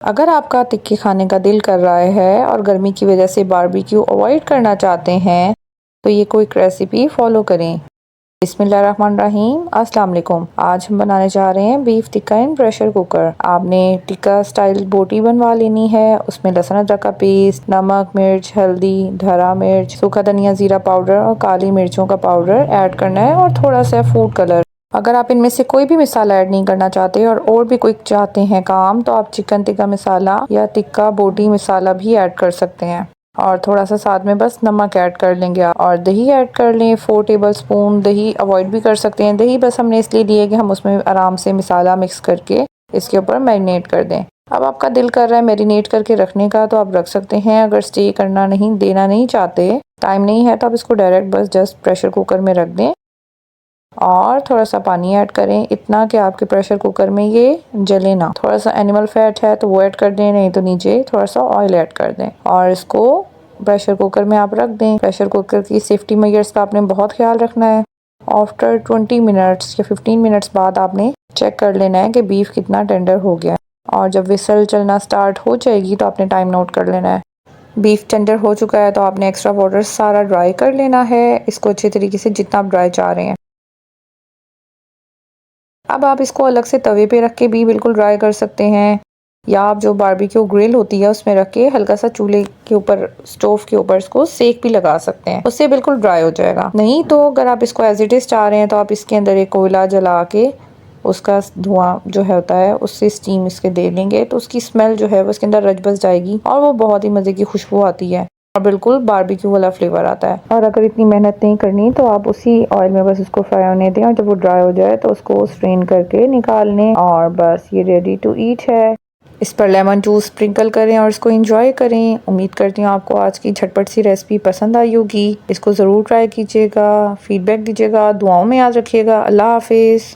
अगर आपका टिक्की खाने का दिल कर रहा है और गर्मी की वजह से बारबेक्यू अवॉइड करना चाहते हैं तो ये क्विक रेसिपी फॉलो करें। बिस्मिल्लाहिर्रहमानिर्रहीम, अस्सलाम वालेकुम। आज हम बनाने जा रहे हैं बीफ टिक्का इन प्रेशर कुकर। आपने टिक्का स्टाइल बोटी बनवा लेनी है। उसमें लहसुन अदरक का पेस्ट, नमक, मिर्च, हल्दी, धरा मिर्च, सूखा धनिया, जीरा पाउडर और काली मिर्चों का पाउडर ऐड करना है और थोड़ा सा फूड कलर। अगर आप इनमें से कोई भी मसाला ऐड नहीं करना चाहते और भी क्विक चाहते हैं काम, तो आप चिकन टिक्का मसाला या टिक्का बोटी मसाला भी ऐड कर सकते हैं। और थोड़ा सा साथ में बस नमक ऐड कर लेंगे और दही ऐड कर लें। 4 टेबल स्पून दही अवॉइड भी कर सकते हैं। दही बस हमने इसलिए ली है कि हम उसमें आराम से मसाला मिक्स करके इसके ऊपर मैरिनेट कर दें। अब आपका दिल कर रहा है मैरिनेट करके रखने का तो आप रख सकते हैं। अगर स्टे करना नहीं देना नहीं चाहते, टाइम नहीं है, तो आप इसको डायरेक्ट बस जस्ट प्रेशर कुकर में रख दें और थोड़ा सा पानी ऐड करें, इतना कि आपके प्रेशर कुकर में ये जले ना। थोड़ा सा एनिमल फैट है तो वो ऐड कर दें, नहीं तो नीचे थोड़ा सा ऑयल ऐड कर दें और इसको प्रेशर कुकर में आप रख दें। प्रेशर कुकर की सेफ्टी मेजर्स का आपने बहुत ख्याल रखना है। आफ्टर 20 मिनट्स या 15 मिनट्स बाद आपने चेक कर लेना है कि बीफ कितना टेंडर हो गया है और जब विसल चलना स्टार्ट हो जाएगी तो आपने टाइम नोट कर लेना है। बीफ टेंडर हो चुका है तो आपने एक्स्ट्रा वाटर सारा ड्राई कर लेना है, इसको अच्छे तरीके से जितना आप ड्राई चाह रहे हैं। अब आप इसको अलग से तवे पे रख के भी बिल्कुल ड्राई कर सकते हैं या आप जो बारबेक्यू ग्रिल होती है उसमें रख के हल्का सा चूल्हे के ऊपर, स्टोव के ऊपर इसको सेक भी लगा सकते हैं, उससे बिल्कुल ड्राई हो जाएगा। नहीं तो अगर आप इसको एज इट इज चाह रहे हैं तो आप इसके अंदर एक कोयला जला के उसका धुआं जो है होता है उससे स्टीम इसके दे लेंगे तो उसकी स्मेल जो है वो इसके अंदर रच बस जाएगी और वो बहुत ही मज़े की खुशबू आती है और बिल्कुल बारबेक्यू वाला फ्लेवर आता है। और अगर इतनी मेहनत नहीं करनी तो आप उसी ऑयल में बस इसको फ्राई होने दें और जब वो ड्राई हो जाए तो उसको स्ट्रेन करके निकाल लें और बस ये रेडी टू ईट है। इस पर लेमन जूस स्प्रिंकल करें और इसको एंजॉय करें। उम्मीद करती हूँ आपको आज की झटपट सी रेसिपी पसंद आई होगी। इसको ज़रूर ट्राई कीजिएगा, फीडबैक दीजिएगा, दुआओं में याद रखिएगा। अल्लाह हाफिज़।